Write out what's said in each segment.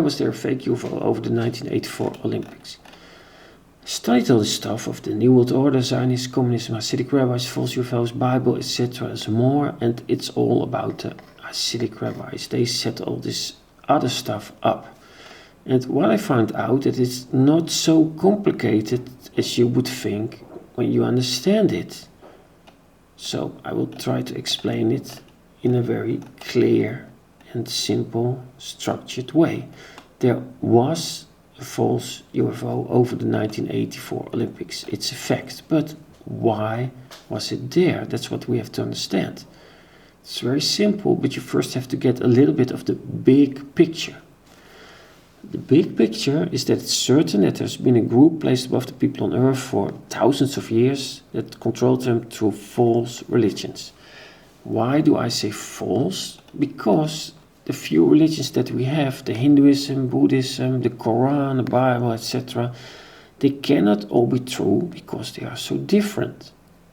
Was there a fake UFO over the 1984 Olympics? Studied all this stuff of the New World Order, Zionism, communism, Hasidic rabbis, false UFOs, Bible, etc. as more, and it's all about the Hasidic rabbis. They set all this other stuff up. And what I found out that it's not so complicated as you would think when you understand it. So I will try to explain it in a very clear and simple, structured way. There was a false UFO over the 1984 Olympics. It's a fact. But why was it there? That's what we have to understand. It's very simple, but you first have to get a little bit of the big picture. The big picture is that it's certain that there's been a group placed above the people on earth for thousands of years that controlled them through false religions. Why do I say false? Because the few religions that we have, the Hinduism, Buddhism, the Quran, the Bible, etc., they cannot all be true because they are so different.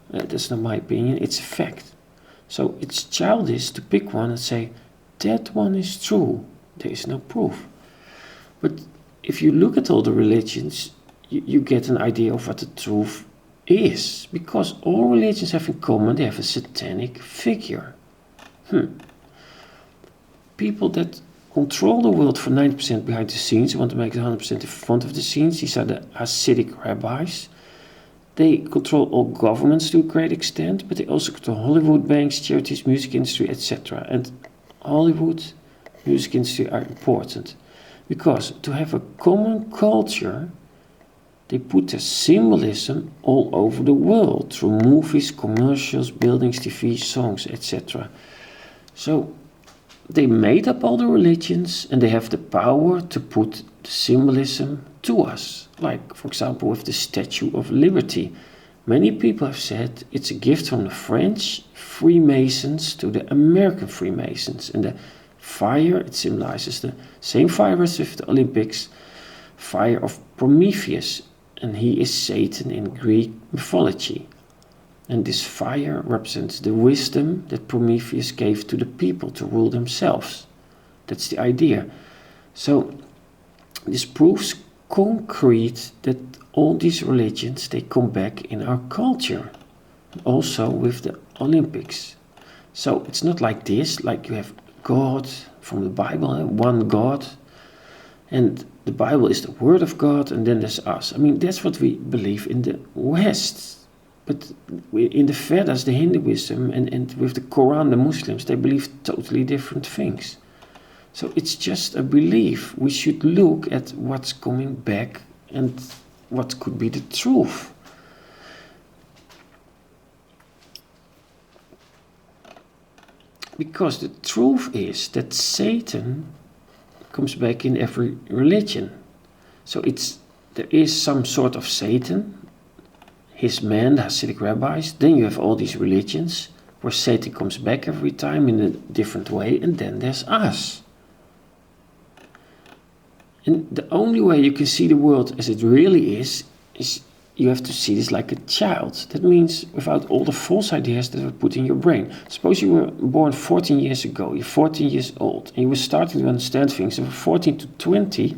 That's not my opinion, it's a fact. So it's childish to pick one and say, that one is true. There is no proof. But if you look at all the religions, you get an idea of what the truth is. Because all religions have in common, they have a satanic figure. People that control the world for 90% behind the scenes, want to make it 100% in front of the scenes, these are the Hasidic rabbis. They control all governments to a great extent, but they also control Hollywood, banks, charities, music industry, etc. And Hollywood, music industry are important. Because to have a common culture, they put their symbolism all over the world through movies, commercials, buildings, TV, songs, etc. So they made up all the religions and they have the power to put the symbolism to us. Like, for example, with the Statue of Liberty. Many people have said it's a gift from the French Freemasons to the American Freemasons. And the fire, it symbolizes the same fire as with the Olympics, fire of Prometheus, and he is Satan in Greek mythology. And this fire represents the wisdom that Prometheus gave to the people to rule themselves. That's the idea. So this proves concrete that all these religions, they come back in our culture. Also with the Olympics. So it's not like this, like you have God from the Bible, one God, and the Bible is the Word of God, and then there's us. I mean, that's what we believe in the West. But in the Vedas, the Hinduism, and with the Quran, the Muslims, they believe totally different things. So it's just a belief. We should look at what's coming back and what could be the truth. Because the truth is that Satan comes back in every religion. So there is some sort of Satan, his men, the Hasidic rabbis. Then you have all these religions where Satan comes back every time in a different way, and then there's us. And the only way you can see the world as it really is you have to see this like a child. That means without all the false ideas that were put in your brain. Suppose you were born 14 years ago, you're 14 years old, and you were starting to understand things. And from 14 to 20,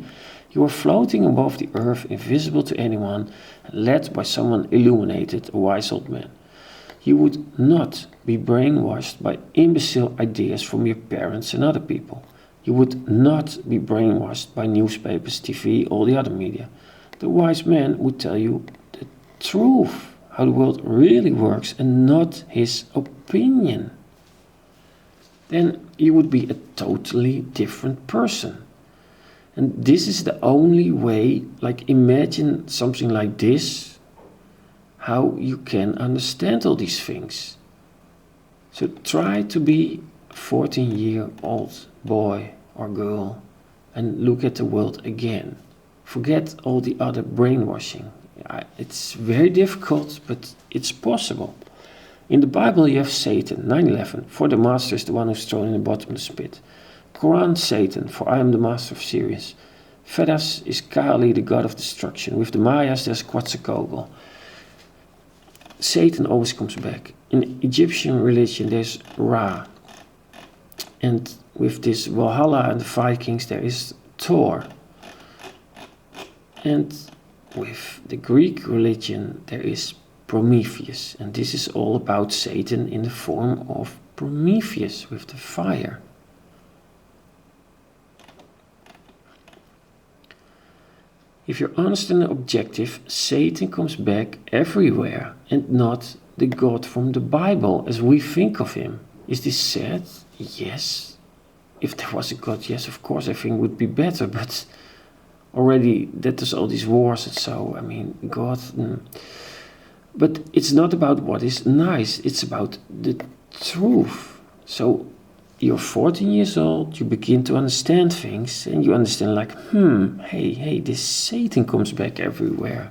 you were floating above the earth, invisible to anyone, led by someone illuminated, a wise old man. You would not be brainwashed by imbecile ideas from your parents and other people. You would not be brainwashed by newspapers, TV, all the other media. The wise man would tell you the truth, how the world really works, and not his opinion. Then you would be a totally different person. And this is the only way, like imagine something like this, how you can understand all these things. So try to be a 14-year-old boy or girl and look at the world again. Forget all the other brainwashing. It's very difficult, but it's possible. In the Bible you have Satan, 9:11, for the master is the one who's thrown in the bottomless pit. Quran, Satan, for I am the master of Sirius. Vedas is Kali, the god of destruction. With the Mayas there's Quetzalcoatl. Satan always comes back. In Egyptian religion there's Ra. And with this Valhalla and the Vikings there is Thor. And with the Greek religion there is Prometheus, and this is all about Satan in the form of Prometheus with the fire. If you're honest and objective, Satan comes back everywhere and not the God from the Bible as we think of him. Is this sad? Yes. If there was a God, yes, of course, everything would be better, but already that there's all these wars and so, I mean, God. But it's not about what is nice, it's about the truth. So you're 14 years old, you begin to understand things, and you understand like, hey, this Satan comes back everywhere.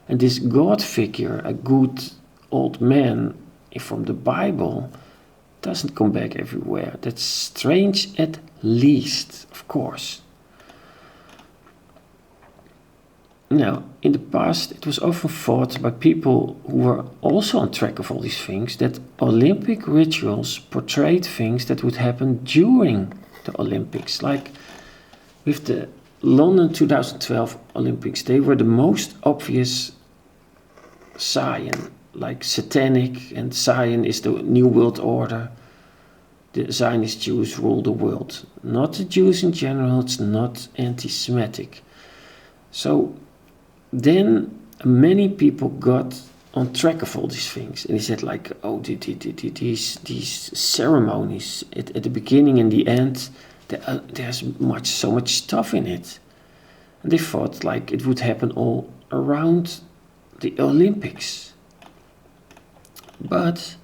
And this God figure, a good old man from the Bible, doesn't come back everywhere. That's strange at least, of course. Now, in the past, it was often thought by people who were also on track of all these things that Olympic rituals portrayed things that would happen during the Olympics. Like with the London 2012 Olympics, they were the most obvious sign, like satanic, and Zion is the new world order. The Zionist Jews rule the world. Not the Jews in general, it's not anti-Semitic. So then many people got on track of all these things, and they said like, oh, these ceremonies at the beginning and the end, there's so much stuff in it, and they thought like it would happen all around the Olympics. But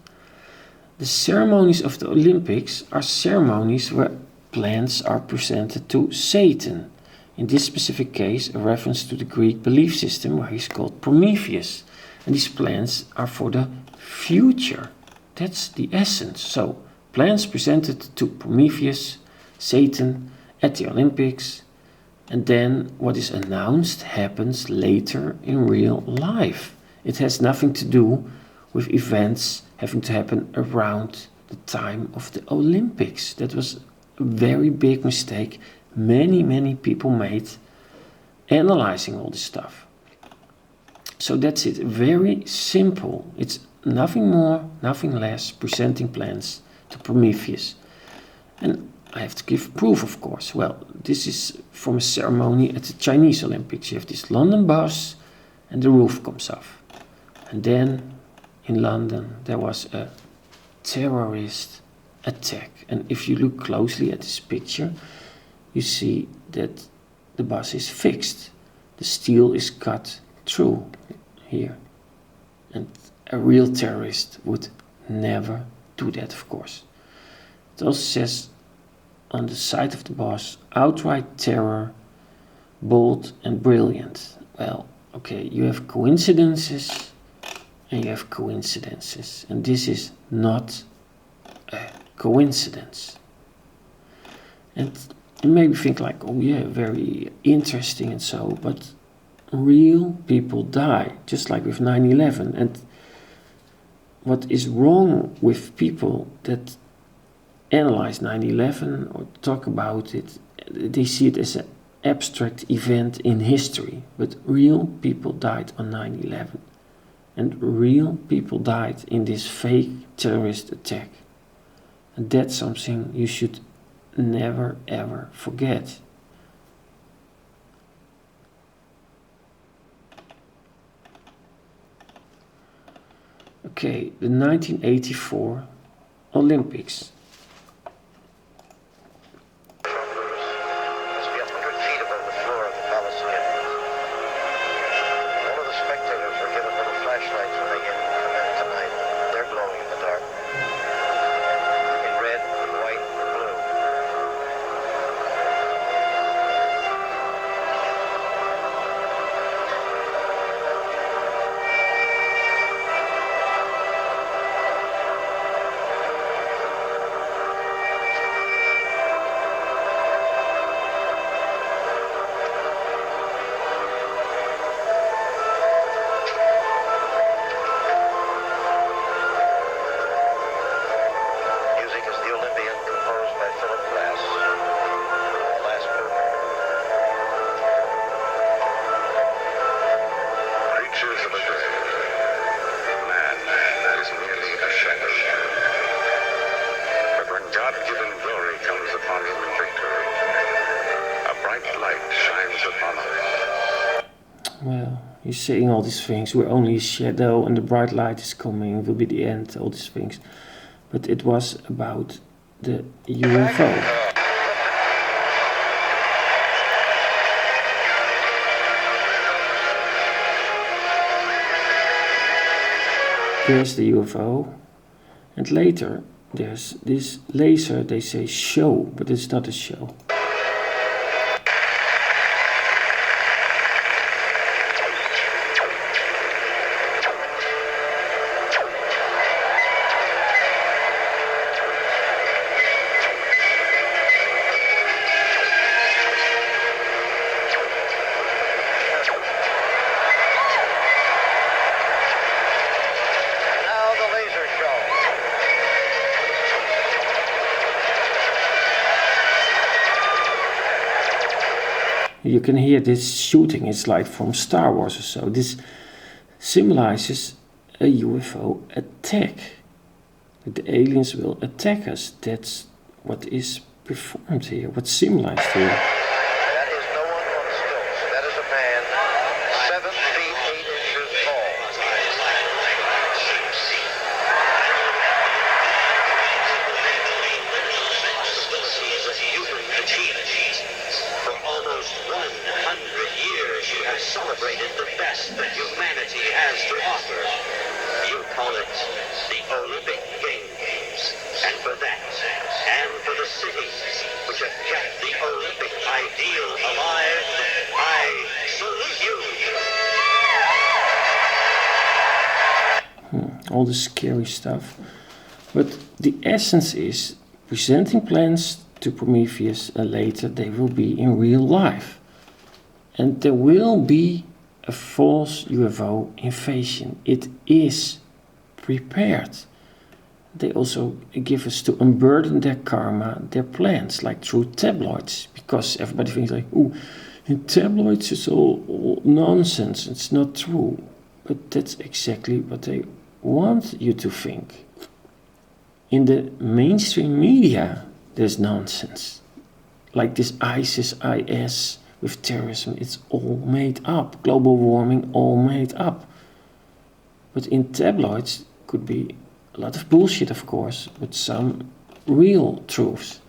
the ceremonies of the Olympics are ceremonies where plants are presented to Satan. In this specific case, a reference to the Greek belief system where he's called Prometheus. And these plans are for the future. That's the essence. So, plans presented to Prometheus, Satan, at the Olympics. And then what is announced happens later in real life. It has nothing to do with events having to happen around the time of the Olympics. That was a very big mistake many people made analyzing all this stuff. So that's it, very simple. It's nothing more, nothing less, presenting plans to Prometheus. And I have to give proof, of course. Well, this is from a ceremony at the Chinese Olympics. You have this London bus and the roof comes off. And then in London there was a terrorist attack. And if you look closely at this picture, you see that the bus is fixed. The steel is cut through here. And a real terrorist would never do that, of course. It also says on the side of the bus, outright terror, bold and brilliant. Well, okay, you have coincidences and you have coincidences. And this is not a coincidence. And you maybe think like, oh yeah, very interesting and so, but real people die, just like with 9/11. And what is wrong with people that analyze 9/11 or talk about it, they see it as an abstract event in history, but real people died on 9/11. And real people died in this fake terrorist attack. And that's something you should never ever forget. Okay, the 1984 Olympics. Must be 100 feet above the floor of the Coliseum. All of the spectators were given little flashlights when they came tonight. They're glowing in the dark. In red, white, blue. is upon us. Well, you're saying all these things. We're only a shadow and the bright light is coming, will be the end, all these things. But it was about the UFO. There's the UFO, and later there's this laser, they say show, but it's not a show. Now the laser show. You can hear this shooting, it's like from Star Wars or so. This symbolizes a UFO attack. The aliens will attack us. That's what is performed here, what's symbolized here. That is no one on stilts. That is a man 7 feet 8 inches tall. For almost 100 years, you have celebrated the best that humanity has to offer. You call it the Olympic Games. And for that, and for the cities which have kept the Olympic ideal alive, I salute you. All the scary stuff. But the essence is presenting plans to Prometheus, and later they will be in real life. And there will be a false UFO invasion. It is prepared. They also give us to unburden their karma, their plans, like through tabloids, because everybody thinks like, oh, in tabloids it's all nonsense, it's not true. But that's exactly what they want you to think. In the mainstream media, there's nonsense. Like this ISIS, IS with terrorism, it's all made up. Global warming, all made up. But in tabloids, could be a lot of bullshit, of course, but some real truths.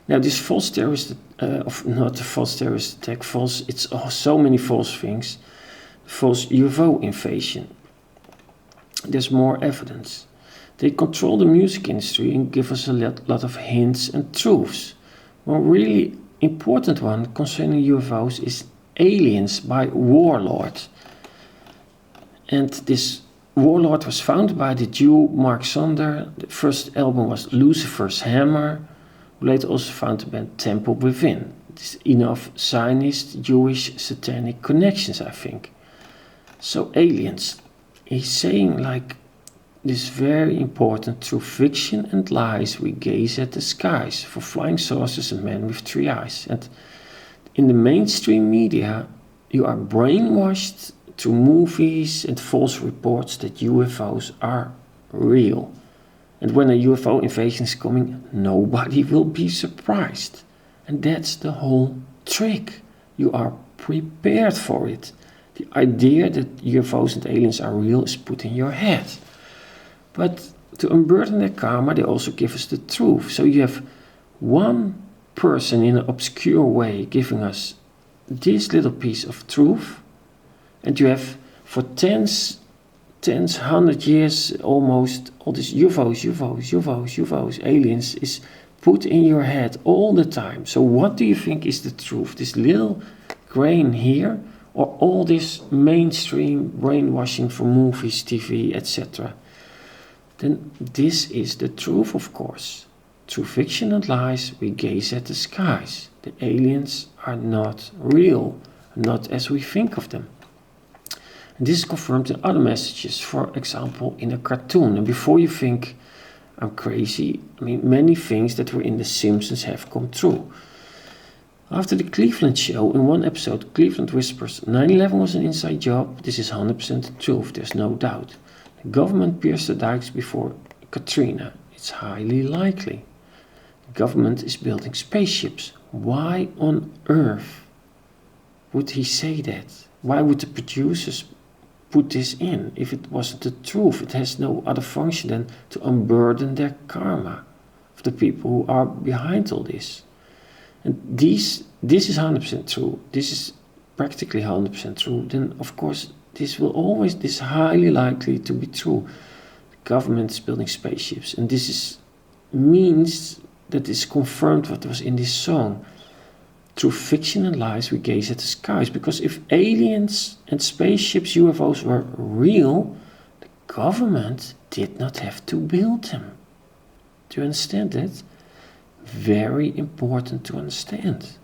Now, this false terrorist, not a false terrorist attack, false, it's so many false things. False UFO invasion. There's more evidence. They control the music industry and give us a lot of hints and truths. One really important one concerning UFOs is Aliens by Warlord. And this Warlord was founded by the Jew Mark Sander. The first album was Lucifer's Hammer, who later also founded the band Temple Within. It's enough Zionist, Jewish, satanic connections, I think. So aliens, he's saying like this very important: through fiction and lies we gaze at the skies, for flying saucers and men with 3 eyes. And in the mainstream media, you are brainwashed through movies and false reports that UFOs are real. And when a UFO invasion is coming, nobody will be surprised. And that's the whole trick. You are prepared for it. The idea that UFOs and aliens are real is put in your head. But to unburden their karma, they also give us the truth. So you have one person in an obscure way giving us this little piece of truth, and you have for tens, 100 years almost, all these UFOs, aliens is put in your head all the time. So what do you think is the truth? This little grain here, or all this mainstream brainwashing from movies, TV, etc.? Then this is the truth, of course. Through fiction and lies, we gaze at the skies. The aliens are not real, not as we think of them. And this is confirmed in other messages, for example, in a cartoon. And before you think I'm crazy, I mean, many things that were in The Simpsons have come true. After the Cleveland show, in one episode, Cleveland whispers, 9/11 was an inside job. This is 100% the truth, there's no doubt. The government pierced the dikes before Katrina. It's highly likely. The government is building spaceships. Why on earth would he say that? Why would the producers put this in if it wasn't the truth? It has no other function than to unburden their karma of the people who are behind all this. And this is 100% true. This is practically 100% true. Then of course this is highly likely to be true. The government is building spaceships, and this means that it's confirmed what was in this song. Through fiction and lies we gaze at the skies, because if aliens and spaceships, UFOs were real, the government did not have to build them. Do you understand that? Very important to understand.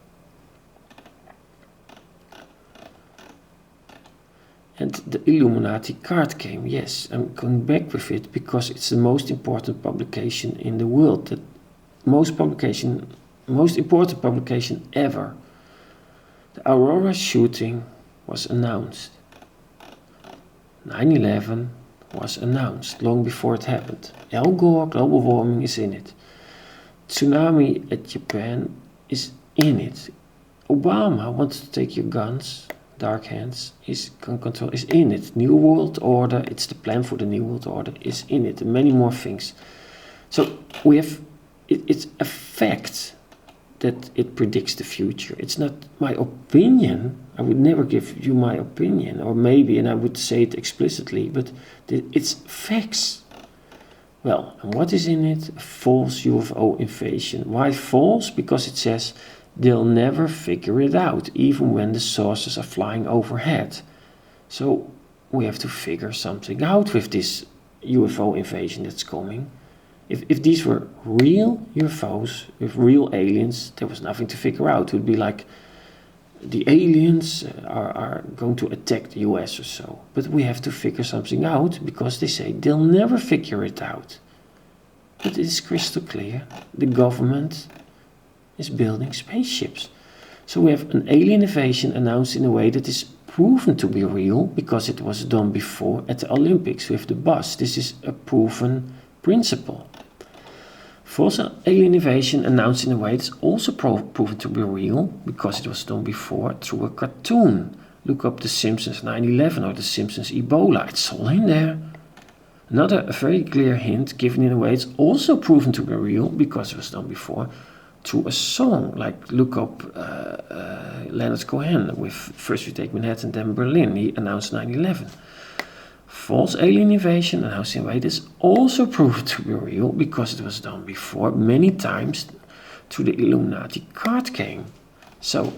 And the Illuminati card came. Yes, I'm going back with it because it's the most important publication in the world. The most important publication ever. The Aurora shooting was announced. 9/11 was announced long before it happened. Al Gore, global warming is in it. Tsunami at Japan is in it. Obama wants to take your guns, dark hands, gun control is in it. New World Order, it's the plan for the New World Order, is in it, and many more things. So we have, it's a fact that it predicts the future. It's not my opinion. I would never give you my opinion, or maybe, and I would say it explicitly, but it's facts. Well, and what is in it? A false UFO invasion. Why false? Because it says they'll never figure it out, even when the saucers are flying overhead. So we have to figure something out with this UFO invasion that's coming. If these were real UFOs with real aliens, there was nothing to figure out. It would be like the aliens are going to attack the US or so. But we have to figure something out because they say they'll never figure it out. But it is crystal clear. The government is building spaceships. So we have an alien invasion announced in a way that is proven to be real because it was done before at the Olympics with the bus. This is a proven principle. False alien invasion announced in a way that's also proven to be real because it was done before through a cartoon. Look up The Simpsons 9/11 or The Simpsons Ebola. It's all in there. Another very clear hint given in a way it's also proven to be real because it was done before through a song. Like look up Leonard Cohen with First We Take Manhattan, then Berlin. He announced 9/11. False alien invasion announced in a way that's also proven to be real because it was done before many times through the Illuminati card game. So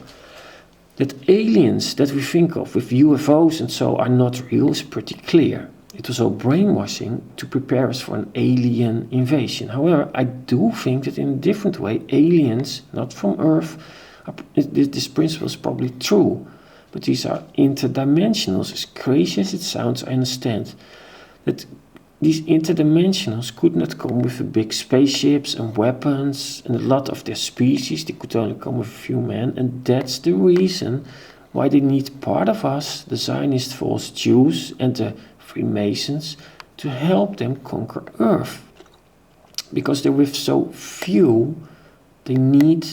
that aliens that we think of with UFOs and so are not real is pretty clear. It was all brainwashing to prepare us for an alien invasion. However, I do think that in a different way, aliens, not from Earth, this principle is probably true. But these are interdimensionals. As crazy as it sounds, I understand that these interdimensionals could not come with the big spaceships and weapons and a lot of their species. They could only come with a few men, and that's the reason why they need part of us, the Zionist false Jews and the Freemasons, to help them conquer Earth. Because they're with so few, they need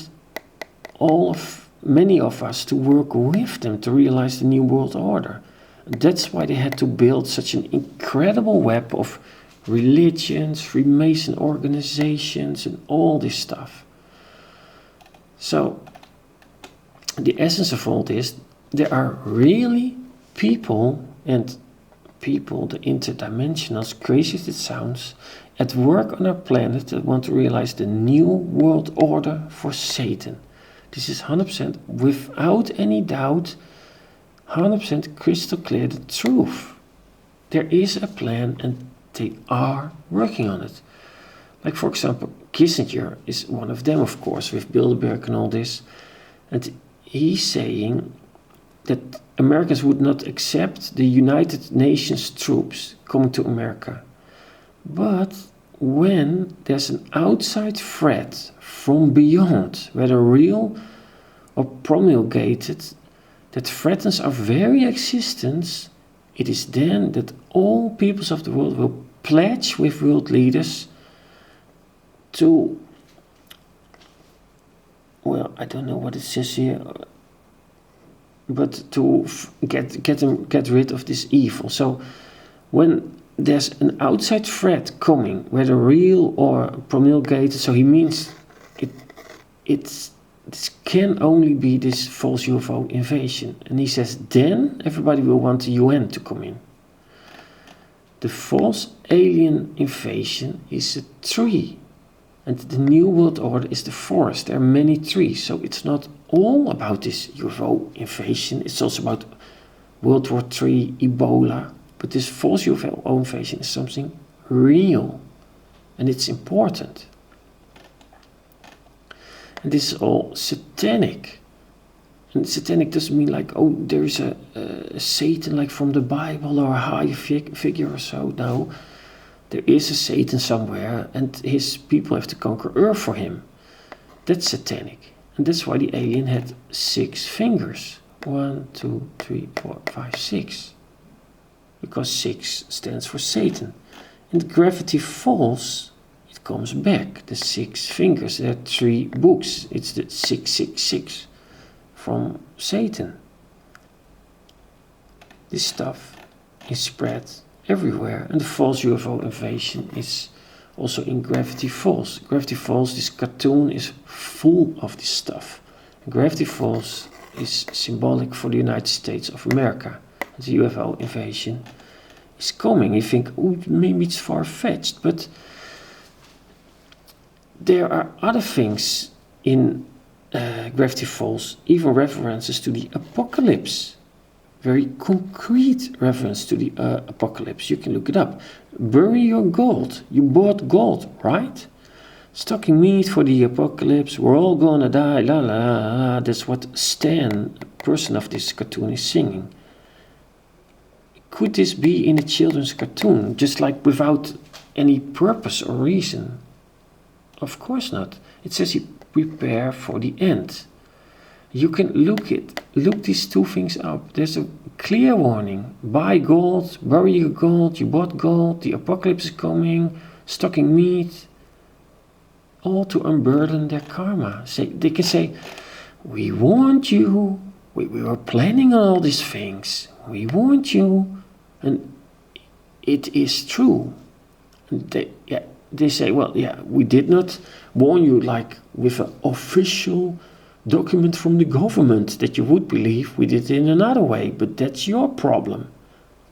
many of us to work with them to realize the New World Order. And that's why they had to build such an incredible web of religions, Freemason organizations, and all this stuff. So, the essence of all this, there are really people, the interdimensionals, crazy as it sounds, at work on our planet that want to realize the New World Order for Satan. This is 100% without any doubt, 100% crystal clear the truth. There is a plan and they are working on it. Like for example, Kissinger is one of them, of course, with Bilderberg and all this. And he's saying that Americans would not accept the United Nations troops coming to America. But when there's an outside threat from beyond, whether real or promulgated, that threatens our very existence, it is then that all peoples of the world will pledge with world leaders to well, I don't know what it says here, but to get rid of this evil. So when there's an outside threat coming, whether real or promulgated, so he means this can only be this false UFO invasion. And he says then everybody will want the UN to come in. The false alien invasion is a tree. And the New World Order is the forest. There are many trees. So it's not all about this UFO invasion. It's also about World War III, Ebola. But this false UFO invasion is something real. And it's important. And this is all satanic. And satanic doesn't mean like, oh, there is a Satan like from the Bible or a higher figure or so. No. There is a Satan somewhere, and his people have to conquer Earth for him. That's satanic. And that's why the alien had 6 fingers. 1, 2, 3, 4, 5, 6. Because 6 stands for Satan. And Gravity Falls, it comes back. The 6 fingers, there are 3 books. It's the 666 from Satan. This stuff is spread everywhere, and the false UFO invasion is also in Gravity Falls. Gravity Falls, this cartoon is full of this stuff. And Gravity Falls is symbolic for the United States of America. And the UFO invasion is coming. You think, oh, maybe it's far-fetched, but there are other things in Gravity Falls, even references to the apocalypse. Very concrete reference to the apocalypse. You can look it up. Bury your gold. You bought gold, right? Stocking meat for the apocalypse. We're all gonna die. La la la la. That's what Stan, a person of this cartoon, is singing. Could this be in a children's cartoon, just like without any purpose or reason? Of course not. It says you prepare for the end. You can look these 2 things up. There's a clear warning. Buy gold, bury your gold, you bought gold, the apocalypse is coming, stocking meat. All to unburden their karma. They can say, we warned you, we were planning on all these things, we warned you, and it is true. And they say, well, yeah, we did not warn you like with an official document from the government that you would believe. We did it in another way, but that's your problem.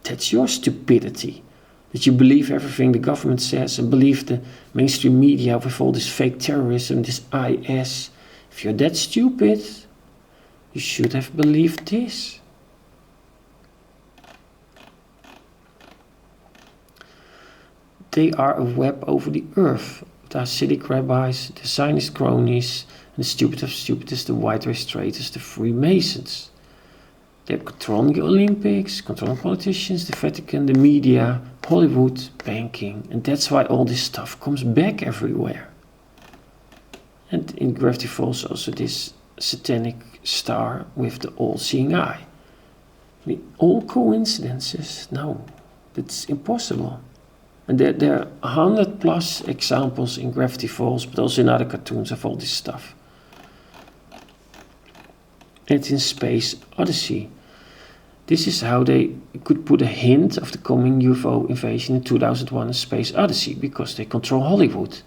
That's your stupidity. That you believe everything the government says and believe the mainstream media with all this fake terrorism, this IS. If you're that stupid, you should have believed this. They are a web over the earth. The Hasidic rabbis, the Zionist cronies, and the stupid of stupidest, the white race traitors, the Freemasons. They're controlling the Olympics, controlling politicians, the Vatican, the media, Hollywood, banking. And that's why all this stuff comes back everywhere. And in Gravity Falls also this satanic star with the all-seeing eye. I mean, all coincidences? No, that's impossible. And there are 100 plus examples in Gravity Falls, but also in other cartoons of all this stuff. And in Space Odyssey. This is how they could put a hint of the coming UFO invasion in 2001 in Space Odyssey, because they control Hollywood.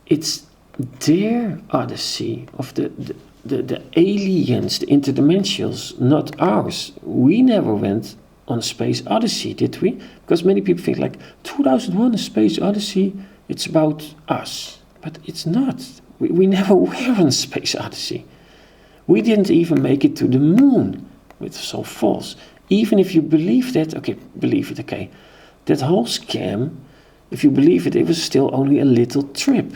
It's their Odyssey of the aliens, the interdimensionals, not ours. We never went on a Space Odyssey, did we? Because many people think like 2001 a Space Odyssey, it's about us. But it's not. We never were on a Space Odyssey. We didn't even make it to the moon. It's so false. Even if you believe that, okay, believe it, okay. That whole scam, if you believe it, it was still only a little trip.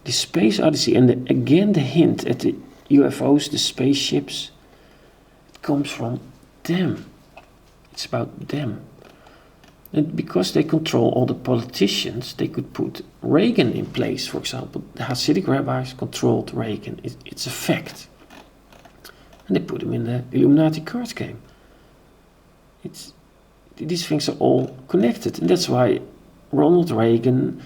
The Space Odyssey, and again the hint at the UFOs, the spaceships, it comes from them. It's about them. And because they control all the politicians, they could put Reagan in place, for example. The Hasidic rabbis controlled Reagan. It's a fact. And they put him in the Illuminati card game. These things are all connected. And that's why Ronald Reagan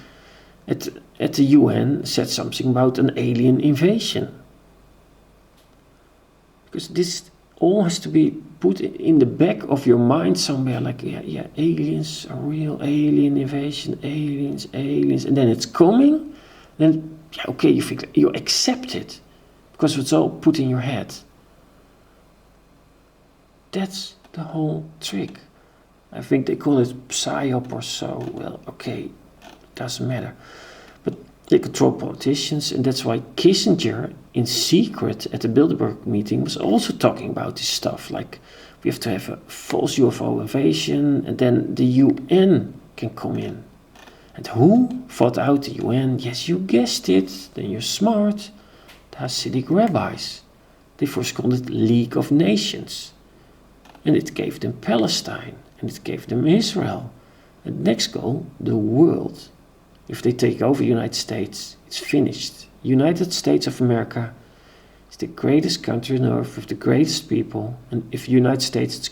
at the UN said something about an alien invasion. Because this all has to be put in the back of your mind somewhere, like, yeah, aliens are real, alien invasion, aliens, and then it's coming, then, yeah, okay, you accept it, because it's all put in your head. That's the whole trick. I think they call it psyop or so. Well, okay, doesn't matter. But they control politicians, and that's why Kissinger, in secret at the Bilderberg meeting, was also talking about this stuff. Like, we have to have a false UFO invasion, and then the UN can come in. And who fought out the UN? Yes, you guessed it. Then you're smart. The Hasidic rabbis. They first called it League of Nations. And it gave them Palestine. And it gave them Israel. And next goal, the world. If they take over the United States, it's finished. United States of America is the greatest country on earth with the greatest people. And if the United States is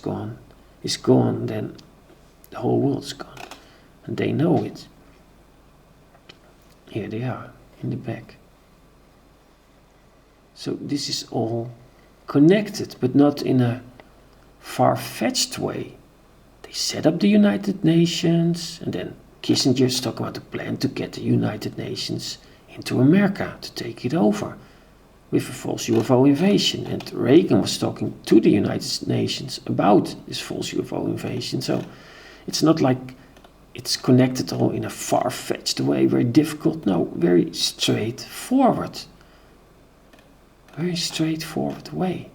gone, then the whole world is gone. And they know it. Here they are, in the back. So this is all connected, but not in a far-fetched way. They set up the United Nations, and then Kissinger's talking about the plan to get the United Nations into America, to take it over, with a false UFO invasion. And Reagan was talking to the United Nations about this false UFO invasion. So it's not like it's connected all in a far-fetched way, very difficult. No, very straightforward. Very straightforward way.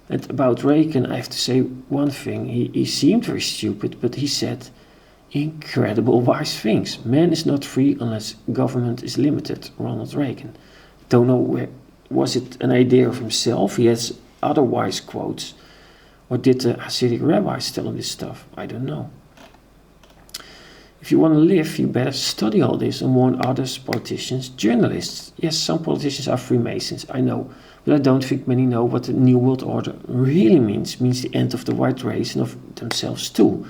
And about Reagan, I have to say one thing. He seemed very stupid, but he said incredible wise things. Man is not free unless government is limited. Ronald Reagan. Don't know was it an idea of himself? He has other wise quotes. Or did the Hasidic rabbis tell him this stuff? I don't know. If you want to live, you better study all this and warn others, politicians, journalists. Yes, some politicians are Freemasons, I know. But I don't think many know what the New World Order really means. It means the end of the white race and of themselves too.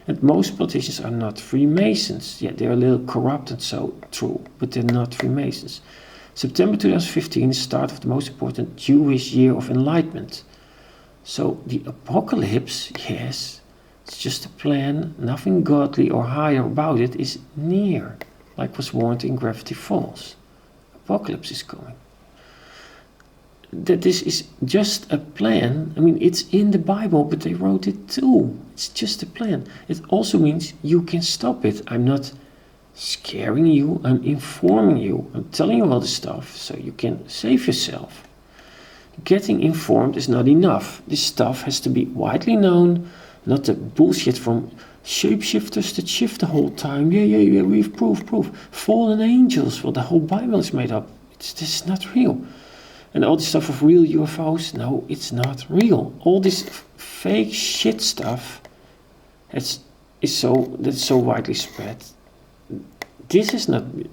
And most politicians are not Freemasons. Yeah, they're a little corrupt and so true, but they're not Freemasons. September 2015 is the start of the most important Jewish year of enlightenment. So the apocalypse, yes, it's just a plan, nothing godly or higher about it is near, like was warned in Gravity Falls. Apocalypse is coming. That this is just a plan, I mean, it's in the Bible, but they wrote it too. It's just a plan. It also means you can stop it. I'm not scaring you, I'm informing you. I'm telling you all this stuff so you can save yourself. Getting informed is not enough. This stuff has to be widely known. Not the bullshit from shapeshifters that shift the whole time. Yeah, we've proof. Fallen angels, well, the whole Bible is made up. This is not real. And all this stuff of real UFOs, no, it's not real. All this fake shit stuff that's so widely spread. This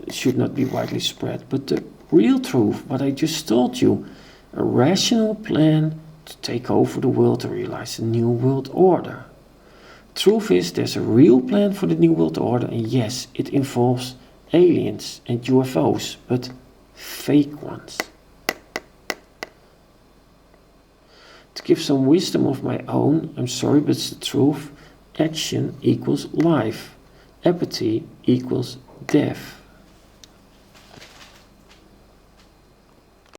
should not be widely spread, but the real truth, what I just told you, a rational plan to take over the world, to realize the New World Order. Truth is, there's a real plan for the New World Order, and yes, it involves aliens and UFOs, but fake ones. To give some wisdom of my own, I'm sorry, but it's the truth. Action equals life. Apathy equals death.